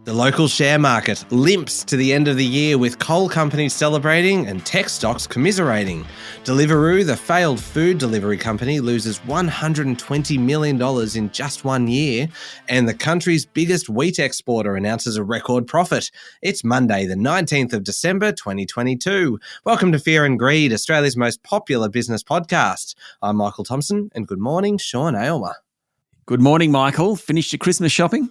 The local share market limps to the end of the year with coal companies celebrating and tech stocks commiserating. Deliveroo, the failed food delivery company, loses $120 million in just 1 year, and the country's biggest wheat exporter announces a record profit. It's Monday, the 19th of December, 2022. Welcome to Fear and Greed, Australia's most popular business podcast. I'm Michael Thompson, and good morning, Sean Aylmer. Good morning, Michael. Finished your Christmas shopping?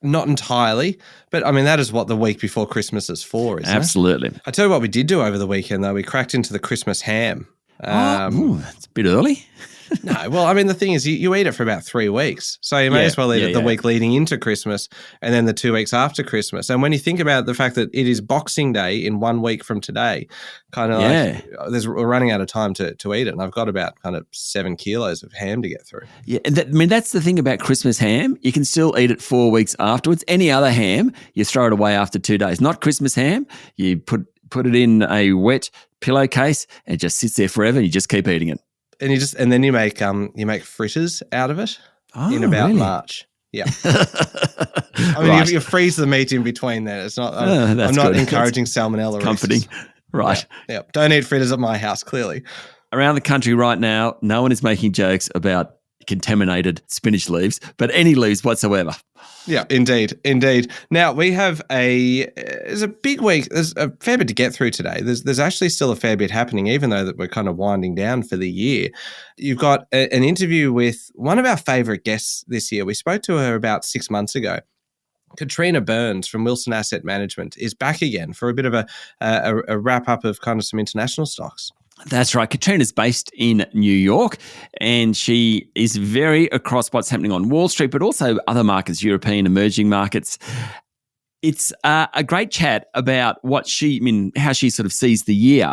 Not entirely, but I mean, that is what the week before Christmas is for, isn't Absolutely. it? I tell you what we did do over the weekend, though. We cracked into the Christmas ham. That's a bit early. No, well, I mean, the thing is, you eat it for about 3 weeks. So you may as well eat it the week leading into Christmas and then the 2 weeks after Christmas. And when you think about the fact that it is Boxing Day in 1 week from today, kind of like we're running out of time to eat it. And I've got about kind of 7 kilos of ham to get through. Yeah, that's the thing about Christmas ham. You can still eat it 4 weeks afterwards. Any other ham, you throw it away after 2 days. Not Christmas ham. You put it in a wet pillowcase and it just sits there forever and you just keep eating it. And then you make fritters out of it in about March. Yeah. I mean, you freeze the meat in between there. It's not. I'm not encouraging salmonella. Comforting, risks. Right? Yeah. Don't eat fritters at my house. Clearly, around the country right now, no one is making jokes about contaminated spinach leaves, but any leaves whatsoever. Yeah, indeed. Now, we have it's a big week. There's a fair bit to get through today. There's actually still a fair bit happening, even though that we're kind of winding down for the year. You've got an interview with one of our favourite guests this year. We spoke to her about 6 months ago. Katrina Burns from Wilson Asset Management is back again for a bit of a wrap-up of kind of some international stocks. That's right. Katrina's based in New York and she is very across what's happening on Wall Street, but also other markets, European emerging markets. It's a great chat about how she sort of sees the year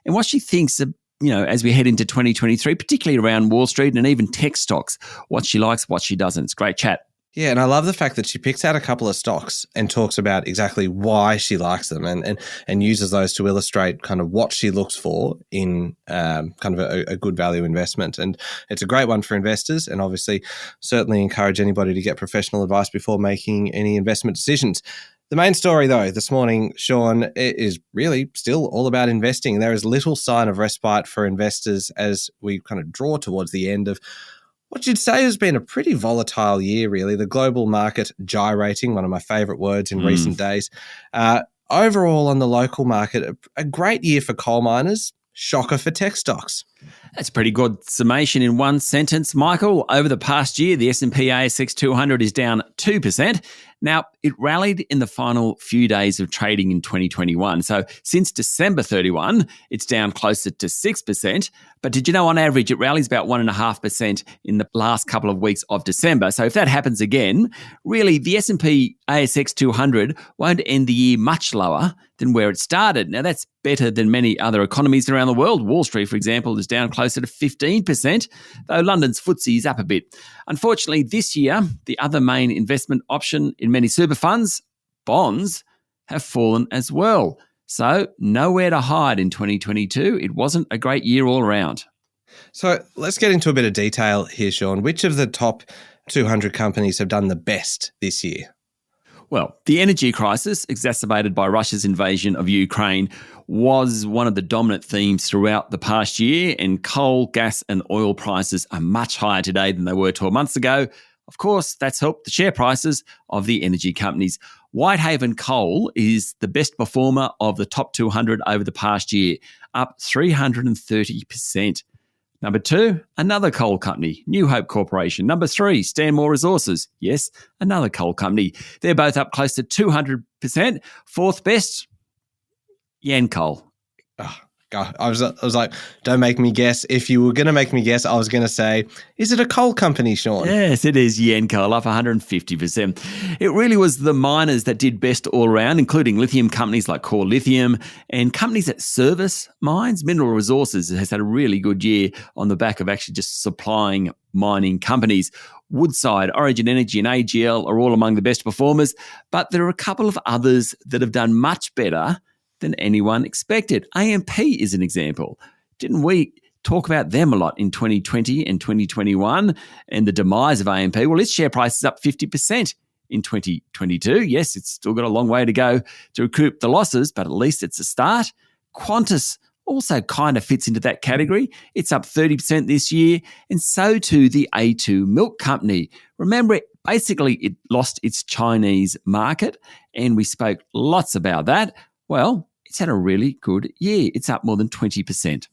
and what she thinks of, as we head into 2023, particularly around Wall Street and even tech stocks, what she likes, what she doesn't. It's a great chat. Yeah, and I love the fact that she picks out a couple of stocks and talks about exactly why she likes them and uses those to illustrate kind of what she looks for in kind of a good value investment. And it's a great one for investors and obviously certainly encourage anybody to get professional advice before making any investment decisions. The main story, though, this morning, Sean, is really still all about investing. There is little sign of respite for investors as we kind of draw towards the end of what you'd say has been a pretty volatile year, really. The global market gyrating, one of my favourite words in recent days. Overall, on the local market, a great year for coal miners, shocker for tech stocks. That's a pretty good summation in one sentence, Michael. Over the past year, the S&P ASX 200 is down 2%. Now, it rallied in the final few days of trading in 2021. So since December 31, it's down closer to 6%. But did you know on average, it rallies about 1.5% in the last couple of weeks of December. So if that happens again, really the S&P ASX 200 won't end the year much lower than where it started. Now, that's better than many other economies around the world. Wall Street, for example, is down closer to 15%, though London's FTSE is up a bit. Unfortunately, this year, the other main investment option in many super funds, bonds, have fallen as well. So nowhere to hide in 2022. It wasn't a great year all around. So let's get into a bit of detail here, Sean. Which of the top 200 companies have done the best this year? Well, the energy crisis, exacerbated by Russia's invasion of Ukraine, was one of the dominant themes throughout the past year, and coal, gas and oil prices are much higher today than they were 12 months ago. Of course, that's helped the share prices of the energy companies. Whitehaven Coal is the best performer of the top 200 over the past year, up 330%. Number 2, another coal company, New Hope Corporation. Number 3, Stanmore Resources. Yes, another coal company. They're both up close to 200%. Fourth best, Yancoal. Oh, God. I was like, don't make me guess. If you were going to make me guess, I was going to say, is it a coal company, Sean? Yes, it is Yancoal, up 150%. It really was the miners that did best all around, including lithium companies like Core Lithium and companies that service mines. Mineral Resources has had a really good year on the back of actually just supplying mining companies. Woodside, Origin Energy and AGL are all among the best performers, but there are a couple of others that have done much better than anyone expected. AMP is an example. Didn't we talk about them a lot in 2020 and 2021 and the demise of AMP? Well, its share price is up 50% in 2022. Yes, it's still got a long way to go to recoup the losses, but at least it's a start. Qantas also kind of fits into that category. It's up 30% this year, and so too the A2 Milk Company. Remember, basically it lost its Chinese market, and we spoke lots about that. Well, it's had a really good year. It's up more than 20%.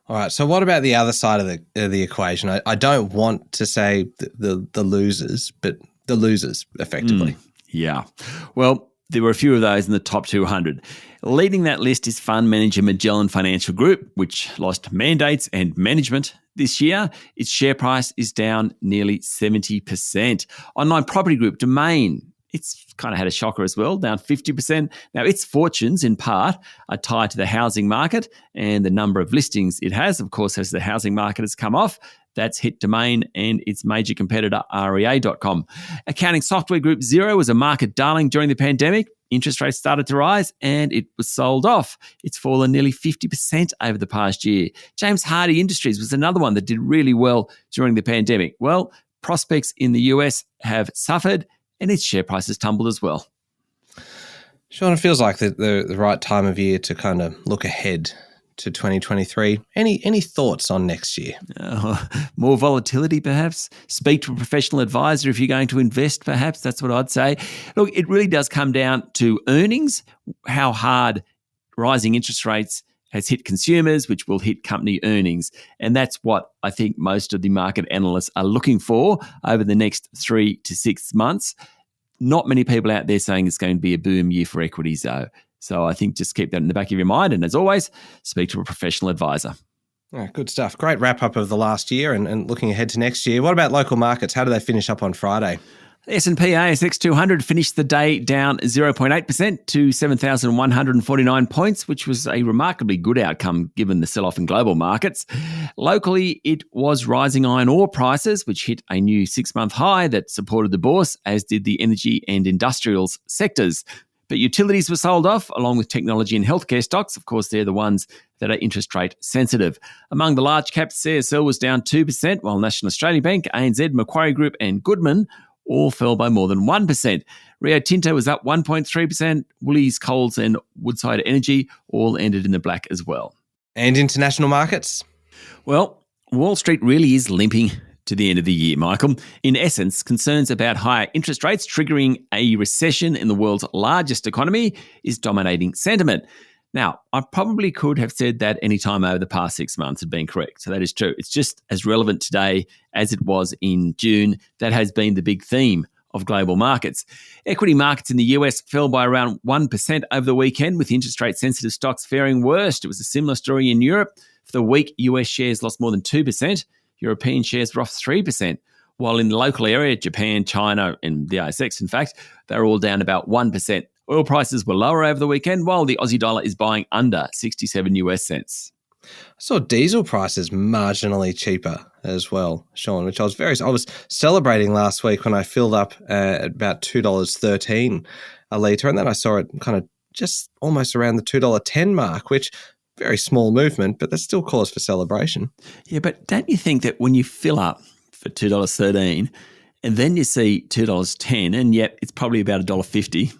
All right. So what about the other side of the equation? I don't want to say the losers, but the losers effectively. Yeah. Well, there were a few of those in the top 200. Leading that list is fund manager Magellan Financial Group, which lost mandates and management this year. Its share price is down nearly 70%. Online property group Domain, it's kind of had a shocker as well, down 50%. Now, its fortunes, in part, are tied to the housing market and the number of listings it has. Of course, as the housing market has come off, that's hit Domain and its major competitor, REA.com. Accounting software group Xero was a market darling during the pandemic. Interest rates started to rise and it was sold off. It's fallen nearly 50% over the past year. James Hardie Industries was another one that did really well during the pandemic. Well, prospects in the US have suffered and its share price has tumbled as well. Sean, it feels like the right time of year to kind of look ahead to 2023. Any thoughts on next year? More volatility, perhaps? Speak to a professional advisor if you're going to invest, perhaps. That's what I'd say. Look, it really does come down to earnings, how hard rising interest rates has hit consumers, which will hit company earnings. And that's what I think most of the market analysts are looking for over the next 3 to 6 months. Not many people out there saying it's going to be a boom year for equities, though. So I think just keep that in the back of your mind. And as always, speak to a professional advisor. Oh, good stuff. Great wrap up of the last year and looking ahead to next year. What about local markets? How do they finish up on Friday? The S&P ASX 200 finished the day down 0.8% to 7,149 points, which was a remarkably good outcome given the sell-off in global markets. Locally, it was rising iron ore prices, which hit a new 6-month high that supported the bourse, as did the energy and industrials sectors. But utilities were sold off, along with technology and healthcare stocks. Of course, they're the ones that are interest rate sensitive. Among the large caps, CSL was down 2%, while National Australia Bank, ANZ, Macquarie Group and Goodman all fell by more than 1%. Rio Tinto was up 1.3%. Woolies, Coles and Woodside Energy all ended in the black as well. And international markets? Well, Wall Street really is limping to the end of the year, Michael. In essence, concerns about higher interest rates triggering a recession in the world's largest economy is dominating sentiment. Now, I probably could have said that any time over the past 6 months had been correct. So that is true. It's just as relevant today as it was in June. That has been the big theme of global markets. Equity markets in the US fell by around 1% over the weekend, with interest rate sensitive stocks faring worst. It was a similar story in Europe. For the week, US shares lost more than 2%. European shares were off 3%, while in the local area, Japan, China, and the ASX, in fact, they're all down about 1%. Oil prices were lower over the weekend, while the Aussie dollar is buying under 67 US cents. I saw diesel prices marginally cheaper as well, Sean, which I was celebrating last week when I filled up at about $2.13 a litre, and then I saw it kind of just almost around the $2.10 mark, which very small movement, but there's still cause for celebration. Yeah, but don't you think that when you fill up for $2.13 and then you see $2.10 and yet it's probably about $1.50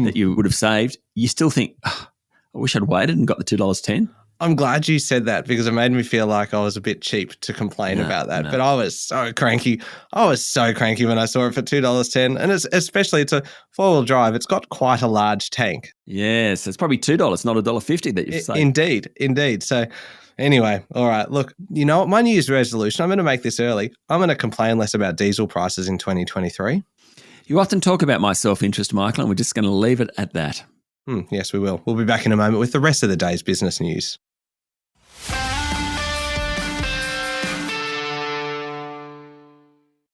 that you would have saved, you still think, oh, I wish I'd waited and got the $2.10? I'm glad you said that because it made me feel like I was a bit cheap to complain about that. No. But I was so cranky. When I saw it for $2.10. And especially it's a four-wheel drive. It's got quite a large tank. Yes, it's probably $2, not $1.50 that you've saved. Indeed. So anyway, all right. Look, you know what? My New Year's resolution, I'm going to make this early. I'm going to complain less about diesel prices in 2023. You often talk about my self-interest, Michael, and we're just going to leave it at that. Yes, we will. We'll be back in a moment with the rest of the day's business news.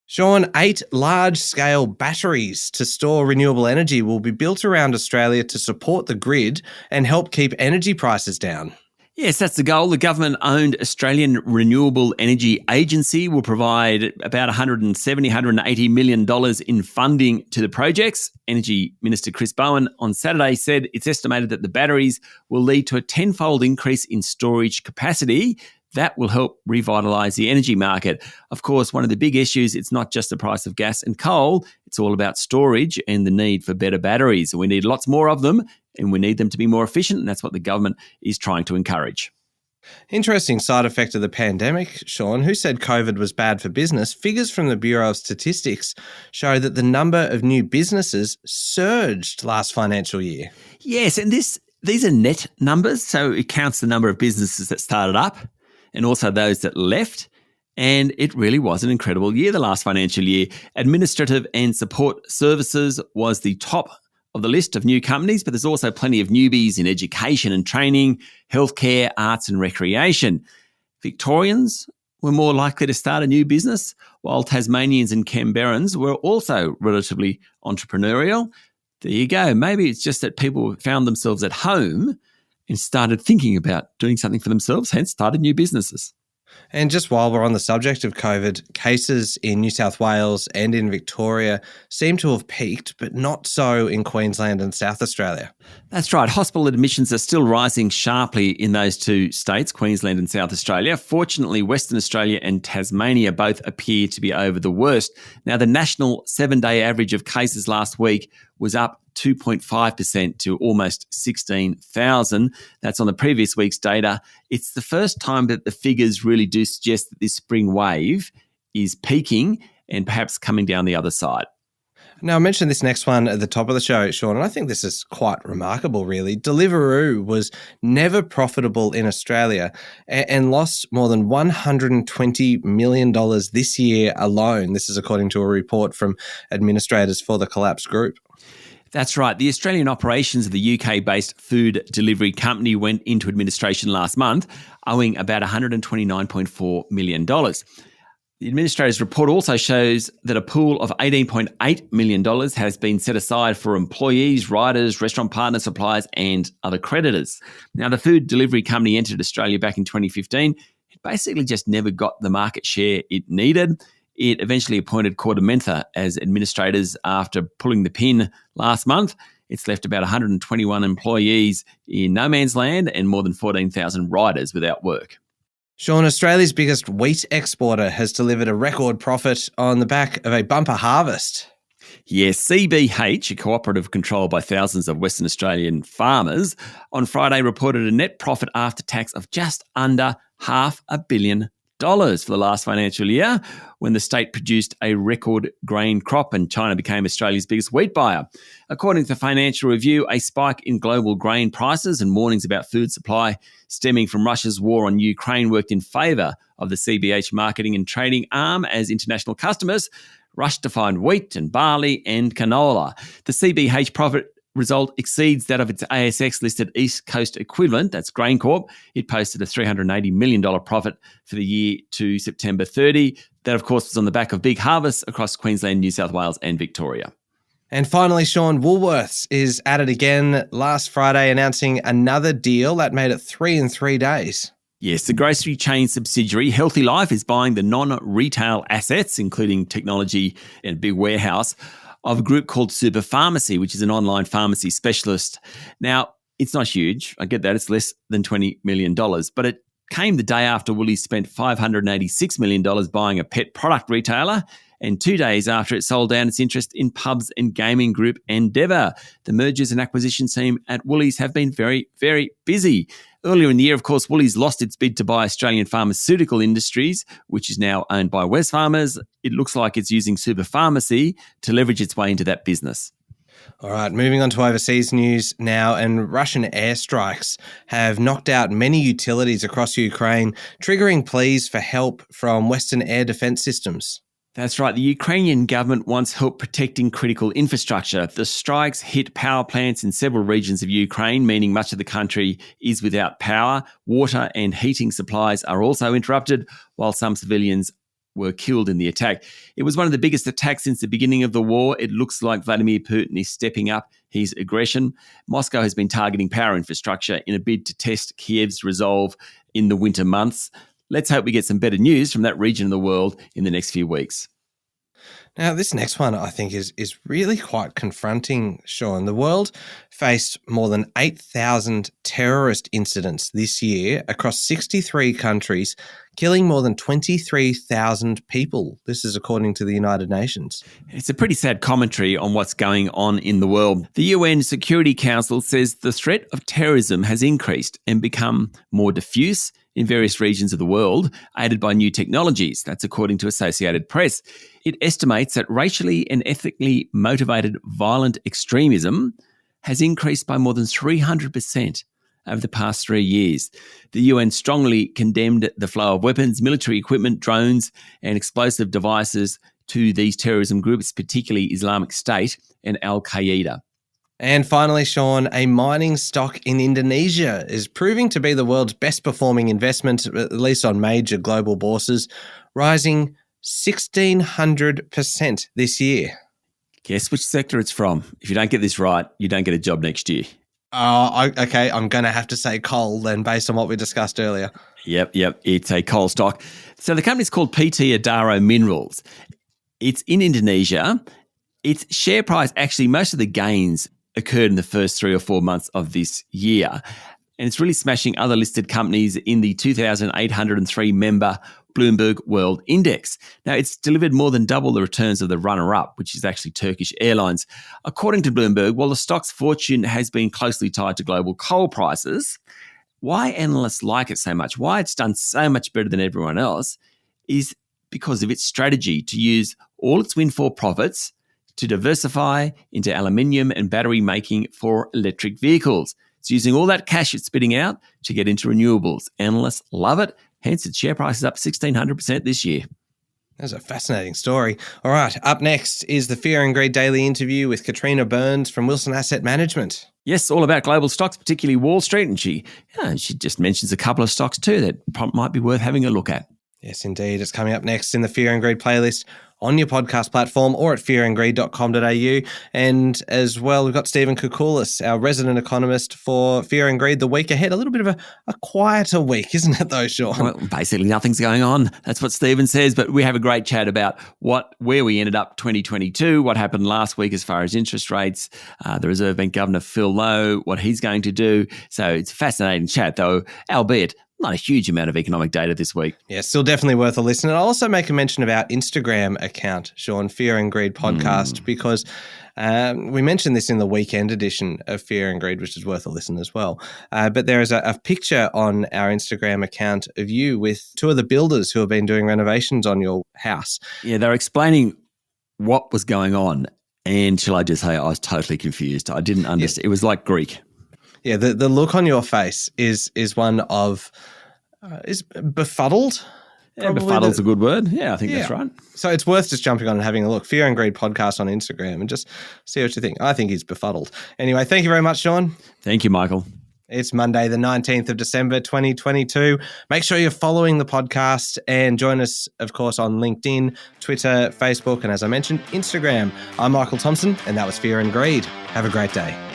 Sean, 8 large-scale batteries to store renewable energy will be built around Australia to support the grid and help keep energy prices down. Yes, that's the goal. The government-owned Australian Renewable Energy Agency will provide about $180 million in funding to the projects. Energy Minister Chris Bowen on Saturday said it's estimated that the batteries will lead to a 10-fold increase in storage capacity. That will help revitalise the energy market. Of course, one of the big issues, it's not just the price of gas and coal, it's all about storage and the need for better batteries. We need lots more of them and we need them to be more efficient, and that's what the government is trying to encourage. Interesting side effect of the pandemic, Sean. Who said COVID was bad for business? Figures from the Bureau of Statistics show that the number of new businesses surged last financial year. Yes, and these are net numbers, so it counts the number of businesses that started up and also those that left. And it really was an incredible year, the last financial year. Administrative and support services was the top of the list of new companies, but there's also plenty of newbies in education and training, healthcare, arts and recreation. Victorians were more likely to start a new business, while Tasmanians and Canberrans were also relatively entrepreneurial. There you go. Maybe it's just that people found themselves at home and started thinking about doing something for themselves, hence started new businesses. And just while we're on the subject of COVID, cases in New South Wales and in Victoria seem to have peaked, but not so in Queensland and South Australia. That's right. Hospital admissions are still rising sharply in those two states, Queensland and South Australia. Fortunately, Western Australia and Tasmania both appear to be over the worst. Now, the national 7-day average of cases last week was up 2.5% to almost 16,000. That's on the previous week's data. It's the first time that the figures really do suggest that this spring wave is peaking and perhaps coming down the other side. Now, I mentioned this next one at the top of the show, Sean, and I think this is quite remarkable, really. Deliveroo was never profitable in Australia and lost more than $120 million this year alone. This is according to a report from administrators for the collapsed group. That's right. The Australian operations of the UK-based food delivery company went into administration last month, owing about $129.4 million. The administrator's report also shows that a pool of $18.8 million has been set aside for employees, riders, restaurant partners, suppliers, and other creditors. Now, the food delivery company entered Australia back in 2015. It basically just never got the market share it needed. It eventually appointed Cordamenta as administrators after pulling the pin last month. It's left about 121 employees in no man's land and more than 14,000 riders without work. Sean, Australia's biggest wheat exporter has delivered a record profit on the back of a bumper harvest. Yes, CBH, a cooperative controlled by thousands of Western Australian farmers, on Friday reported a net profit after tax of just under $500 million for the last financial year, when the state produced a record grain crop and China became Australia's biggest wheat buyer. According to the Financial Review, a spike in global grain prices and warnings about food supply stemming from Russia's war on Ukraine worked in favour of the CBH marketing and trading arm, as international customers rushed to find wheat and barley and canola. The CBH profit result exceeds that of its ASX-listed East Coast equivalent, that's GrainCorp. It posted a $380 million profit for the year to September 30. That, of course, was on the back of big harvests across Queensland, New South Wales and Victoria. And finally, Sean, Woolworths is at it again last Friday, announcing another deal that made it 3 in 3 days. Yes, the grocery chain subsidiary Healthy Life is buying the non-retail assets, including technology and big warehouse, of a group called Super Pharmacy, which is an online pharmacy specialist. Now, it's not huge. I get that. It's less than $20 million. But it came the day after Woolies spent $586 million buying a pet product retailer, and 2 days after it sold down its interest in pubs and gaming group Endeavour. The mergers and acquisitions team at Woolies have been very, very busy. Earlier in the year, of course, Woolies lost its bid to buy Australian Pharmaceutical Industries, which is now owned by Wesfarmers. It looks like it's using Super Pharmacy to leverage its way into that business. All right, moving on to overseas news now, and Russian airstrikes have knocked out many utilities across Ukraine, triggering pleas for help from Western air defence systems. That's right. The Ukrainian government wants help protecting critical infrastructure. The strikes hit power plants in several regions of Ukraine, meaning much of the country is without power. Water and heating supplies are also interrupted, while some civilians were killed in the attack. It was one of the biggest attacks since the beginning of the war. It looks like Vladimir Putin is stepping up his aggression. Moscow has been targeting power infrastructure in a bid to test Kiev's resolve in the winter months. Let's hope we get some better news from that region of the world in the next few weeks. Now, this next one I think is really quite confronting, Sean. The world faced more than 8,000 terrorist incidents this year across 63 countries, killing more than 23,000 people. This is according to the United Nations. It's a pretty sad commentary on what's going on in the world. The UN Security Council says the threat of terrorism has increased and become more diffuse in various regions of the world, aided by new technologies. That's according to Associated Press. It estimates that racially and ethnically motivated violent extremism has increased by more than 300% over the past 3 years. The UN strongly condemned the flow of weapons, military equipment, drones, and explosive devices to these terrorism groups, particularly Islamic State and Al-Qaeda. And finally, Sean, a mining stock in Indonesia is proving to be the world's best performing investment, at least on major global bourses, rising 1,600% this year. Guess which sector it's from. If you don't get this right, you don't get a job next year. Okay, I'm going to have to say coal then, based on what we discussed earlier. Yep, it's a coal stock. So the company's called PT Adaro Minerals. It's in Indonesia. Its share price, actually, most of the gains occurred in the first 3 or 4 months of this year. And it's really smashing other listed companies in the 2,803 member Bloomberg World Index. Now, it's delivered more than double the returns of the runner-up, which is actually Turkish Airlines. According to Bloomberg, while the stock's fortune has been closely tied to global coal prices, why analysts like it so much, why it's done so much better than everyone else, is because of its strategy to use all its windfall profits to diversify into aluminium and battery making for electric vehicles. It's using all that cash it's spitting out to get into renewables. Analysts love it. Hence, its share price is up 1,600% this year. That's a fascinating story. All right, up next is the Fear and Greed Daily interview with Katrina Burns from Wilson Asset Management. Yes, all about global stocks, particularly Wall Street. And she just mentions a couple of stocks too that might be worth having a look at. Yes, indeed. It's coming up next in the Fear and Greed playlist on your podcast platform or at fearandgreed.com.au. And as well, we've got Stephen Koukoulis, our resident economist for Fear and Greed, the week ahead. A little bit of a quieter week, isn't it though, Sean? Well, basically nothing's going on. That's what Stephen says. But we have a great chat about where we ended up 2022, what happened last week as far as interest rates, the Reserve Bank Governor Phil Lowe, what he's going to do. So it's a fascinating chat, though, albeit not a huge amount of economic data this week. Yeah, still definitely worth a listen. And I'll also make a mention of our Instagram account, Sean, Fear and Greed Podcast, because we mentioned this in the weekend edition of Fear and Greed, which is worth a listen as well. But there is a picture on our Instagram account of you with two of the builders who have been doing renovations on your house. Yeah, they're explaining what was going on. And shall I just say, I was totally confused. I didn't understand. Yeah. It was like Greek. Yeah, the look on your face is one of is befuddled. Yeah, befuddled's a good word. Yeah, I think that's right. So it's worth just jumping on and having a look. Fear and Greed Podcast on Instagram and just see what you think. I think he's befuddled. Anyway, thank you very much, Sean. Thank you, Michael. It's Monday, the 19th of December, 2022. Make sure you're following the podcast and join us, of course, on LinkedIn, Twitter, Facebook, and as I mentioned, Instagram. I'm Michael Thompson, and that was Fear and Greed. Have a great day.